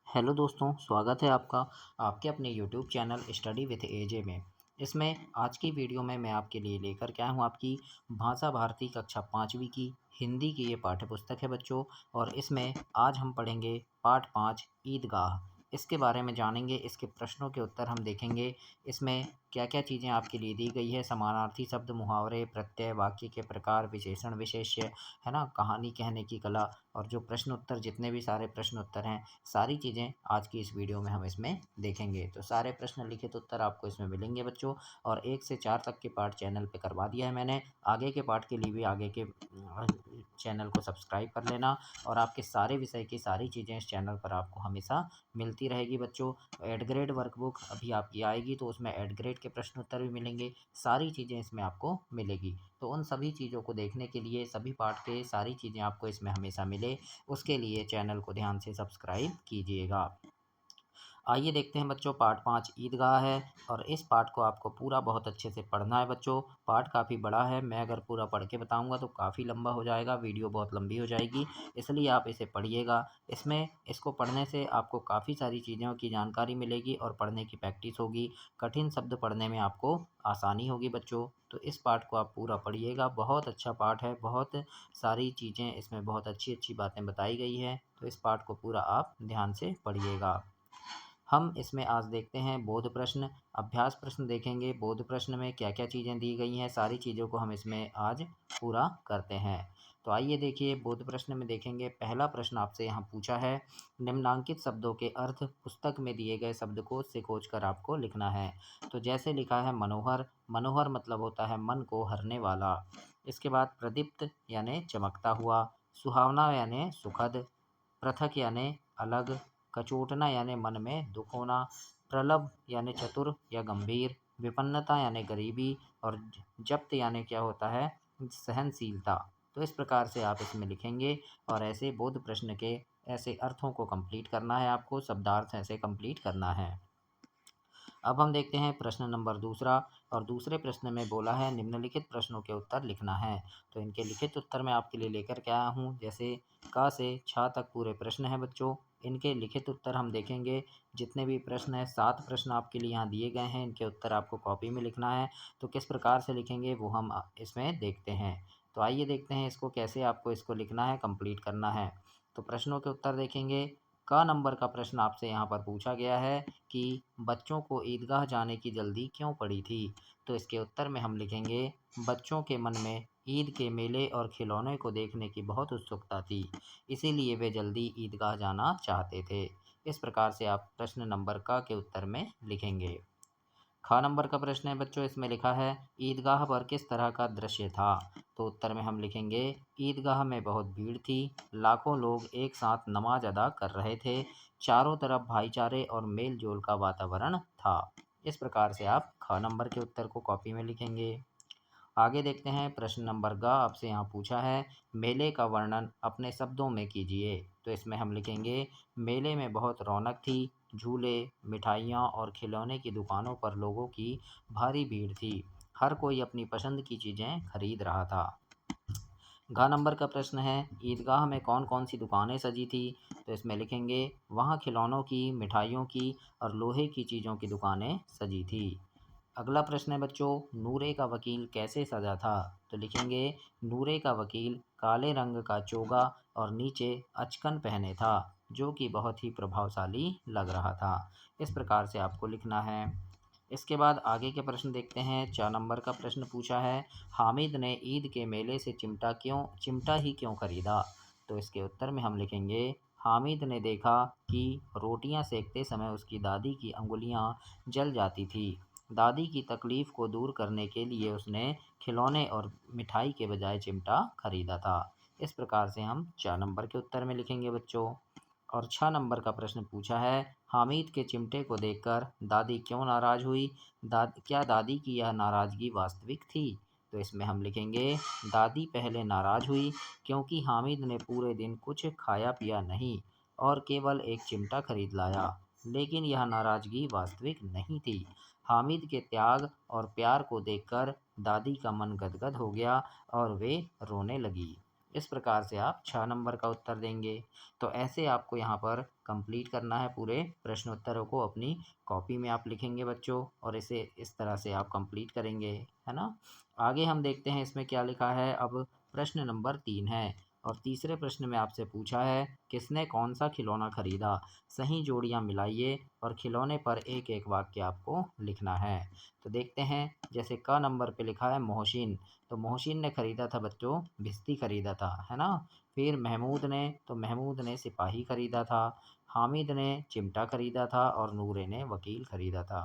Hello दोस्तों, स्वागत है आपका आपके अपने यूट्यूब चैनल स्टडी विथ एजे में। इसमें आज की वीडियो में मैं आपके लिए लेकर के आया हूँ आपकी भाषा भारती कक्षा 5वीं की हिंदी की ये पाठ्य पुस्तक है बच्चों। और इसमें आज हम पढ़ेंगे पाठ 5 ईदगाह। इसके बारे में जानेंगे, इसके प्रश्नों के उत्तर हम देखेंगे। इसमें क्या क्या चीज़ें आपके लिए दी गई है, समानार्थी शब्द, मुहावरे, प्रत्यय, वाक्य के प्रकार, विशेषण, विशेष्य, है ना, कहानी कहने की कला, और जो प्रश्न उत्तर, जितने भी सारे प्रश्न उत्तर हैं, सारी चीज़ें आज की इस वीडियो में हम इसमें देखेंगे। तो सारे प्रश्न लिखित उत्तर आपको इसमें मिलेंगे बच्चों। और 1 से 4 तक के पाठ चैनल पे करवा दिया है मैंने। आगे के पाठ के लिए भी आगे के चैनल को सब्सक्राइब कर लेना। और आपके सारे विषय की सारी चीज़ें इस चैनल पर आपको हमेशा मिलती रहेगी बच्चों। एड ग्रेड वर्कबुक अभी आपकी आएगी, तो उसमें एड ग्रेड के प्रश्न उत्तर भी मिलेंगे। सारी चीज़ें इसमें आपको मिलेगी। तो उन सभी चीज़ों को देखने के लिए, सभी पाठ के सारी चीज़ें आपको इसमें हमेशा मिले, उसके लिए चैनल को ध्यान से सब्सक्राइब कीजिएगा। आइए देखते हैं बच्चों, पाठ 5 ईदगाह है। और इस पाठ को आपको पूरा बहुत अच्छे से पढ़ना है बच्चों। पाठ काफ़ी बड़ा है, मैं अगर पूरा पढ़ के बताऊंगा तो काफ़ी लंबा हो जाएगा, वीडियो बहुत लंबी हो जाएगी। इसलिए आप इसे पढ़िएगा। इसमें इसको पढ़ने से आपको काफ़ी सारी चीज़ों की जानकारी मिलेगी और पढ़ने की प्रैक्टिस होगी। कठिन शब्द पढ़ने में आपको आसानी होगी बच्चों। तो इस पाठ को आप पूरा पढ़िएगा। बहुत अच्छा पाठ है, बहुत सारी चीज़ें इसमें, बहुत अच्छी अच्छी बातें बताई गई हैं। तो इस पाठ को पूरा आप ध्यान से पढ़िएगा। हम इसमें आज देखते हैं बोध प्रश्न, अभ्यास प्रश्न देखेंगे। बोध प्रश्न में क्या क्या चीज़ें दी गई हैं, सारी चीज़ों को हम इसमें आज पूरा करते हैं। तो आइए देखिए, बोध प्रश्न में देखेंगे। पहला प्रश्न आपसे यहाँ पूछा है, निम्नांकित शब्दों के अर्थ पुस्तक में दिए गए शब्दकोश से खोज कर आपको लिखना है। तो जैसे लिखा है मनोहर, मनोहर मतलब होता है मन को हरने वाला। इसके बाद प्रदीप्त यानी चमकता हुआ, सुहावना यानी सुखद, पृथक यानी अलग, कचोटना यानी मन में दुख होना, प्रलभ यानी चतुर या गंभीर, विपन्नता यानी गरीबी, और जब्त यानी क्या होता है, सहनशीलता। तो इस प्रकार से आप इसमें लिखेंगे। और ऐसे बोध प्रश्न के ऐसे अर्थों को कंप्लीट करना है आपको, शब्दार्थ ऐसे कंप्लीट करना है। अब हम देखते हैं प्रश्न नंबर दूसरा। और दूसरे प्रश्न में बोला है निम्नलिखित प्रश्नों के उत्तर लिखना है। तो इनके लिखित उत्तर मैं आपके लिए लेकर के आया हूँ। जैसे क से छ तक पूरे प्रश्न हैं बच्चों। इनके लिखित उत्तर हम देखेंगे। जितने भी प्रश्न हैं, 7 प्रश्न आपके लिए यहाँ दिए गए हैं, इनके उत्तर आपको कॉपी में लिखना है। तो किस प्रकार से लिखेंगे वो हम इसमें देखते हैं। तो आइए देखते हैं इसको कैसे आपको इसको लिखना है, कंप्लीट करना है। तो प्रश्नों के उत्तर देखेंगे। क नंबर का प्रश्न आपसे यहाँ पर पूछा गया है कि बच्चों को ईदगाह जाने की जल्दी क्यों पड़ी थी। तो इसके उत्तर में हम लिखेंगे, बच्चों के मन में ईद के मेले और खिलौने को देखने की बहुत उत्सुकता थी, इसीलिए वे जल्दी ईदगाह जाना चाहते थे। इस प्रकार से आप प्रश्न नंबर क के उत्तर में लिखेंगे। ख नंबर का प्रश्न है बच्चों, इसमें लिखा है ईदगाह पर किस तरह का दृश्य था। तो उत्तर में हम लिखेंगे, ईदगाह में बहुत भीड़ थी, लाखों लोग एक साथ नमाज अदा कर रहे थे, चारों तरफ भाईचारे और मेल जोल का वातावरण था। इस प्रकार से आप ख नंबर के उत्तर को कॉपी में लिखेंगे। आगे देखते हैं प्रश्न नंबर ग आपसे यहाँ पूछा है, मेले का वर्णन अपने शब्दों में कीजिए। तो इसमें हम लिखेंगे, मेले में बहुत रौनक थी, झूले, मिठाइयाँ और खिलौने की दुकानों पर लोगों की भारी भीड़ थी, हर कोई अपनी पसंद की चीज़ें खरीद रहा था। घ नंबर का प्रश्न है, ईदगाह में कौन कौन सी दुकानें सजी थी। तो इसमें लिखेंगे, वहाँ खिलौनों की, मिठाइयों की और लोहे की चीज़ों की दुकानें सजी थी। अगला प्रश्न है बच्चों, नूरे का वकील कैसे सजा था। तो लिखेंगे, नूरे का वकील काले रंग का चोगा और नीचे अचकन पहने था, जो कि बहुत ही प्रभावशाली लग रहा था। इस प्रकार से आपको लिखना है। इसके बाद आगे के प्रश्न देखते हैं। 4 नंबर का प्रश्न पूछा है, हामिद ने ईद के मेले से चिमटा ही क्यों खरीदा। तो इसके उत्तर में हम लिखेंगे, हामिद ने देखा कि रोटियां सेकते समय उसकी दादी की अंगुलियां जल जाती थी। दादी की तकलीफ को दूर करने के लिए उसने खिलौने और मिठाई के बजाय चिमटा खरीदा था। इस प्रकार से हम 4 नंबर के उत्तर में लिखेंगे बच्चों। और 6 नंबर का प्रश्न पूछा है, हामिद के चिमटे को देखकर दादी क्यों नाराज़ हुई। क्या दादी की यह नाराज़गी वास्तविक थी। तो इसमें हम लिखेंगे, दादी पहले नाराज़ हुई क्योंकि हामिद ने पूरे दिन कुछ खाया पिया नहीं और केवल एक चिमटा खरीद लाया, लेकिन यह नाराज़गी वास्तविक नहीं थी। हामिद के त्याग और प्यार को देखकर दादी का मन गदगद हो गया और वे रोने लगी। इस प्रकार से आप 6 नंबर का उत्तर देंगे। तो ऐसे आपको यहाँ पर कंप्लीट करना है, पूरे प्रश्नोत्तरों को अपनी कॉपी में आप लिखेंगे बच्चों, और इसे इस तरह से आप कंप्लीट करेंगे, है ना। आगे हम देखते हैं इसमें क्या लिखा है। अब प्रश्न नंबर 3 है, और तीसरे प्रश्न में आपसे पूछा है किसने कौन सा खिलौना खरीदा। सही जोड़ियाँ मिलाइए और खिलौने पर एक एक वाक्य आपको लिखना है। तो देखते हैं, जैसे क नंबर पे लिखा है मोहसिन, तो मोहसिन ने खरीदा था बच्चों भिश्ती खरीदा था, है ना। फिर महमूद ने, तो महमूद ने सिपाही खरीदा था। हामिद ने चिमटा खरीदा था और नूरे ने वकील खरीदा था।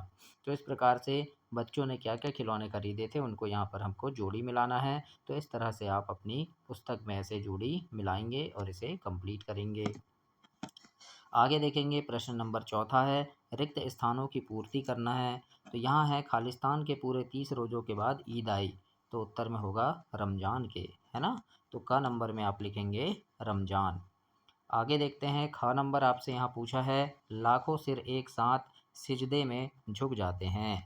तो इस प्रकार से बच्चों ने क्या क्या खिलौने खरीदे थे उनको यहाँ पर हमको जोड़ी मिलाना है। तो इस तरह से आप अपनी पुस्तक में ऐसे जोड़ी मिलाएंगे और इसे कंप्लीट करेंगे। आगे देखेंगे, प्रश्न नंबर चौथा है रिक्त स्थानों की पूर्ति करना है। तो यहाँ है खालिस्तान के पूरे 30 रोज़ों के बाद ईद आई, तो उत्तर में होगा रमज़ान के, है ना। तो क नंबर में आप लिखेंगे रमज़ान। आगे देखते हैं, ख नंबर आपसे यहाँ पूछा है लाखों सिर एक साथ सिजदे में झुक जाते हैं।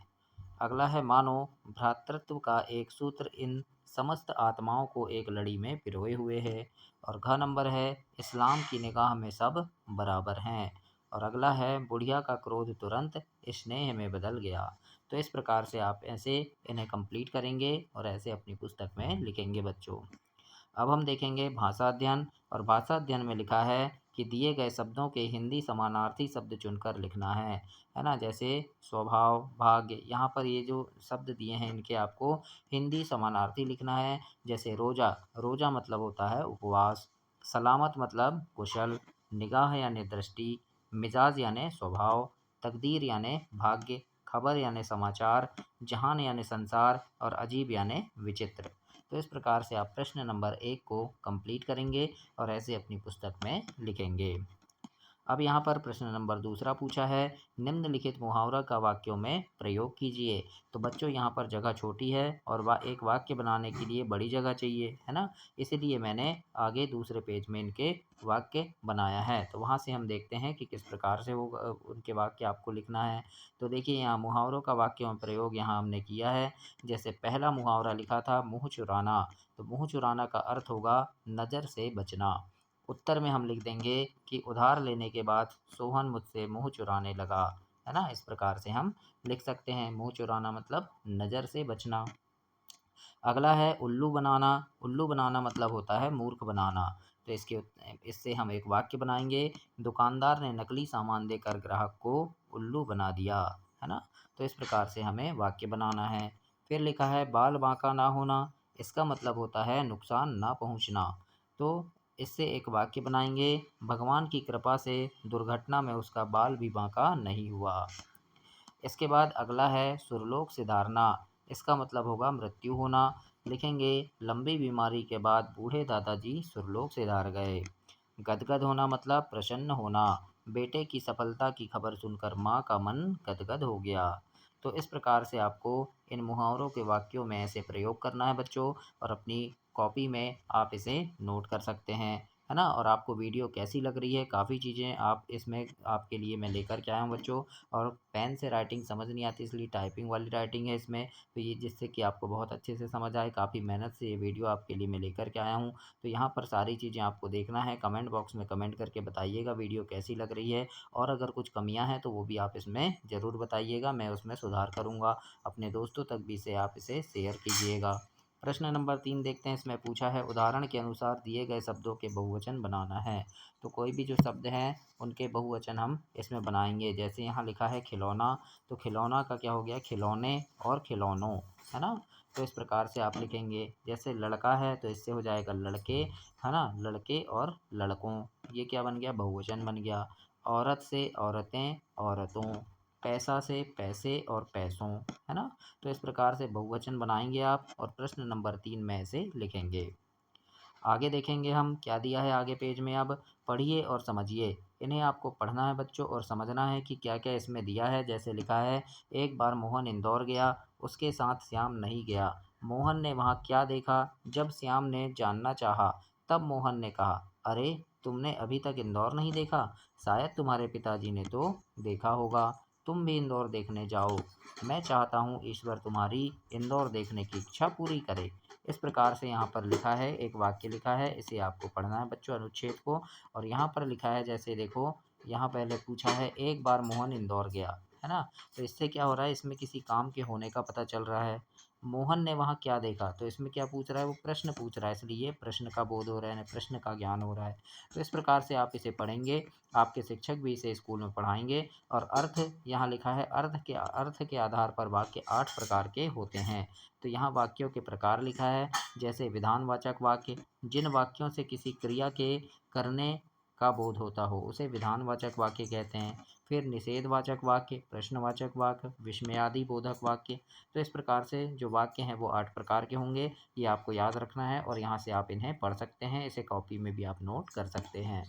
अगला है मानो भ्रातृत्व का एक सूत्र इन समस्त आत्माओं को एक लड़ी में पिरोए हुए है। और घ नंबर है इस्लाम की निगाह में सब बराबर हैं। और अगला है बुढ़िया का क्रोध तुरंत स्नेह में बदल गया। तो इस प्रकार से आप ऐसे इन्हें कंप्लीट करेंगे और ऐसे अपनी पुस्तक में लिखेंगे बच्चों। अब हम देखेंगे भाषा अध्ययन, और भाषा अध्ययन में लिखा है कि दिए गए शब्दों के हिंदी समानार्थी शब्द चुनकर लिखना है ना। जैसे स्वभाव, भाग्य, यहाँ पर ये जो शब्द दिए हैं इनके आपको हिंदी समानार्थी लिखना है। जैसे रोजा, रोजा मतलब होता है उपवास। सलामत मतलब कुशल। निगाह यानी दृष्टि। मिजाज यानी स्वभाव। तकदीर यानी भाग्य। खबर यानी समाचार। जहान यानी संसार। और अजीब यानी विचित्र। तो इस प्रकार से आप प्रश्न नंबर 1 को कंप्लीट करेंगे और ऐसे अपनी पुस्तक में लिखेंगे। अब यहाँ पर प्रश्न नंबर दूसरा पूछा है निम्नलिखित मुहावरा का वाक्यों में प्रयोग कीजिए। तो बच्चों यहाँ पर जगह छोटी है और एक वाक्य बनाने के लिए बड़ी जगह चाहिए, है ना। इसलिए मैंने आगे दूसरे पेज में इनके वाक्य बनाया है। तो वहाँ से हम देखते हैं कि किस प्रकार से वो उनके वाक्य आपको लिखना है। तो देखिए, यहाँ मुहावरों का वाक्यों में प्रयोग यहाँ हमने किया है। जैसे पहला मुहावरा लिखा था मुँह चुराना, तो मुँह चुराना का अर्थ होगा नज़र से बचना। उत्तर में हम लिख देंगे कि उधार लेने के बाद सोहन मुझसे मुंह चुराने लगा, है ना। इस प्रकार से हम लिख सकते हैं, मुंह चुराना मतलब नज़र से बचना। अगला है उल्लू बनाना। उल्लू बनाना मतलब होता है मूर्ख बनाना। तो इससे हम एक वाक्य बनाएंगे, दुकानदार ने नकली सामान देकर ग्राहक को उल्लू बना दिया, है ना। तो इस प्रकार से हमें वाक्य बनाना है। फिर लिखा है बाल बांका ना होना, इसका मतलब होता है नुकसान ना पहुंचना। तो इससे एक वाक्य बनाएंगे, भगवान की कृपा से दुर्घटना में उसका बाल भी बांका नहीं हुआ। इसके बाद अगला है सुरलोक सिधारना, इसका मतलब होगा मृत्यु होना। लिखेंगे लंबी बीमारी के बाद बूढ़े दादाजी सुरलोक सिधार गए। गदगद होना मतलब प्रसन्न होना, बेटे की सफलता की खबर सुनकर माँ का मन गदगद हो गया। तो इस प्रकार से आपको इन मुहावरों के वाक्यों में ऐसे प्रयोग करना है बच्चों, और अपनी कॉपी में आप इसे नोट कर सकते हैं, है ना। और आपको वीडियो कैसी लग रही है, काफ़ी चीज़ें आप इसमें आपके लिए मैं लेकर के आया हूँ बच्चों। और पेन से राइटिंग समझ नहीं आती, इसलिए टाइपिंग वाली राइटिंग है इसमें, तो ये जिससे कि आपको बहुत अच्छे से समझ आए। काफ़ी मेहनत से ये वीडियो आपके लिए मैं लेकर के आया हूँ। तो यहाँ पर सारी चीज़ें आपको देखना है, कमेंट बॉक्स में कमेंट करके बताइएगा वीडियो कैसी लग रही है। और अगर कुछ कमियाँ हैं तो वो भी आप इसमें ज़रूर बताइएगा, मैं उसमें सुधार करूँगा। अपने दोस्तों तक भी इसे आप इसे शेयर कीजिएगा। प्रश्न नंबर 3 देखते हैं, इसमें पूछा है उदाहरण के अनुसार दिए गए शब्दों के बहुवचन बनाना है। तो कोई भी जो शब्द हैं उनके बहुवचन हम इसमें बनाएंगे। जैसे यहाँ लिखा है खिलौना, तो खिलौना का क्या हो गया, खिलौने और खिलौनों, है ना। तो इस प्रकार से आप लिखेंगे। जैसे लड़का है तो इससे हो जाएगा लड़के, है ना, लड़के और लड़कों, ये क्या बन गया, बहुवचन बन गया। औरत से औरतें, औरतों। पैसा से पैसे और पैसों, है ना। तो इस प्रकार से बहुवचन बनाएंगे आप, और प्रश्न नंबर 3 में ऐसे लिखेंगे। आगे देखेंगे हम क्या दिया है आगे पेज में। अब पढ़िए और समझिए, इन्हें आपको पढ़ना है बच्चों और समझना है कि क्या क्या इसमें दिया है। जैसे लिखा है एक बार मोहन इंदौर गया, उसके साथ श्याम नहीं गया। मोहन ने वहाँ क्या देखा। जब श्याम ने जानना चाहा तब मोहन ने कहा, अरे तुमने अभी तक इंदौर नहीं देखा, शायद तुम्हारे पिताजी ने तो देखा होगा। तुम भी इंदौर देखने जाओ। मैं चाहता हूँ ईश्वर तुम्हारी इंदौर देखने की इच्छा पूरी करे। इस प्रकार से यहाँ पर लिखा है, एक वाक्य लिखा है, इसे आपको पढ़ना है बच्चों अनुच्छेद को। और यहाँ पर लिखा है, जैसे देखो यहाँ पहले पूछा है, एक बार मोहन इंदौर गया, है ना। तो इससे क्या हो रहा है, इसमें किसी काम के होने का पता चल रहा है। मोहन ने वहाँ क्या देखा, तो इसमें क्या पूछ रहा है, वो प्रश्न पूछ रहा है, इसलिए प्रश्न का बोध हो रहा है, प्रश्न का ज्ञान हो रहा है। तो इस प्रकार से आप इसे पढ़ेंगे, आपके शिक्षक भी इसे स्कूल में पढ़ाएंगे। और अर्थ यहाँ लिखा है, अर्थ के आधार पर वाक्य 8 प्रकार के होते हैं। तो यहाँ वाक्यों के प्रकार लिखा है, जैसे विधानवाचक वाक्य, जिन वाक्यों से किसी क्रिया के करने का बोध होता हो उसे विधानवाचक वाक्य कहते हैं। फिर निषेधवाचक वाक्य, प्रश्नवाचक वाक्य, विस्मयादि बोधक वाक्य। तो इस प्रकार से जो वाक्य हैं वो 8 प्रकार के होंगे, ये आपको याद रखना है और यहाँ से आप इन्हें पढ़ सकते हैं, इसे कॉपी में भी आप नोट कर सकते हैं।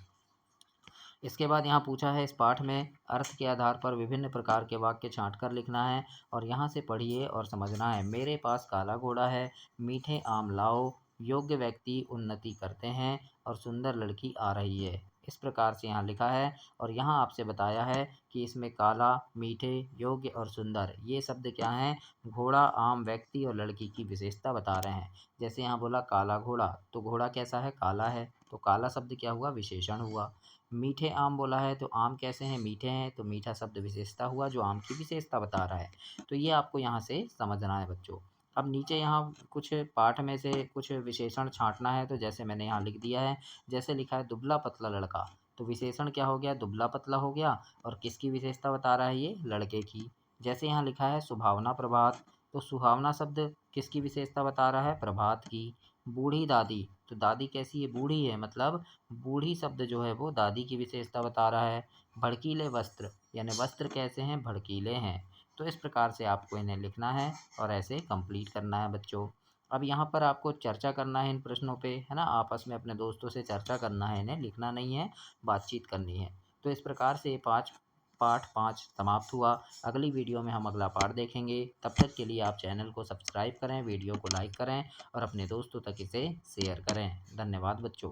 इसके बाद यहाँ पूछा है, इस पाठ में अर्थ के आधार पर विभिन्न प्रकार के वाक्य छाँट कर लिखना है और यहाँ से पढ़िए और समझना है। मेरे पास काला घोड़ा है, मीठे आम लाओ, योग्य व्यक्ति उन्नति करते हैं और सुंदर लड़की आ रही है। इस प्रकार से यहाँ लिखा है और यहाँ आपसे बताया है कि इसमें काला, मीठे, योग्य और सुंदर ये शब्द क्या हैं, घोड़ा, आम, व्यक्ति और लड़की की विशेषता बता रहे हैं। जैसे यहाँ बोला काला घोड़ा, तो घोड़ा कैसा है, काला है, तो काला शब्द क्या हुआ, विशेषण हुआ। मीठे आम बोला है, तो आम कैसे हैं, मीठे हैं, तो मीठा शब्द विशेषता हुआ जो आम की विशेषता बता रहा है। तो ये आपको यहाँ से समझना है बच्चों। अब नीचे यहाँ कुछ पाठ में से कुछ विशेषण छाँटना है, तो जैसे मैंने यहाँ लिख दिया है, जैसे लिखा है दुबला पतला लड़का, तो विशेषण क्या हो गया, दुबला पतला हो गया। और किसकी विशेषता बता रहा है, ये लड़के की। जैसे यहाँ लिखा है सुभावना प्रभात, तो सुहावना शब्द किसकी विशेषता बता रहा है, प्रभात की। बूढ़ी दादी, तो दादी कैसी है, बूढ़ी है, मतलब बूढ़ी शब्द जो है वो दादी की विशेषता बता रहा है। भड़कीले वस्त्र, यानी वस्त्र कैसे हैं, भड़कीले हैं। तो इस प्रकार से आपको इन्हें लिखना है और ऐसे कंप्लीट करना है बच्चों। अब यहाँ पर आपको चर्चा करना है इन प्रश्नों पे, है ना, आपस में अपने दोस्तों से चर्चा करना है, इन्हें लिखना नहीं है, बातचीत करनी है। तो इस प्रकार से पाठ 5 समाप्त हुआ। अगली वीडियो में हम अगला पाठ देखेंगे। तब तक के लिए आप चैनल को सब्सक्राइब करें, वीडियो को लाइक करें और अपने दोस्तों तक इसे शेयर करें। धन्यवाद बच्चों।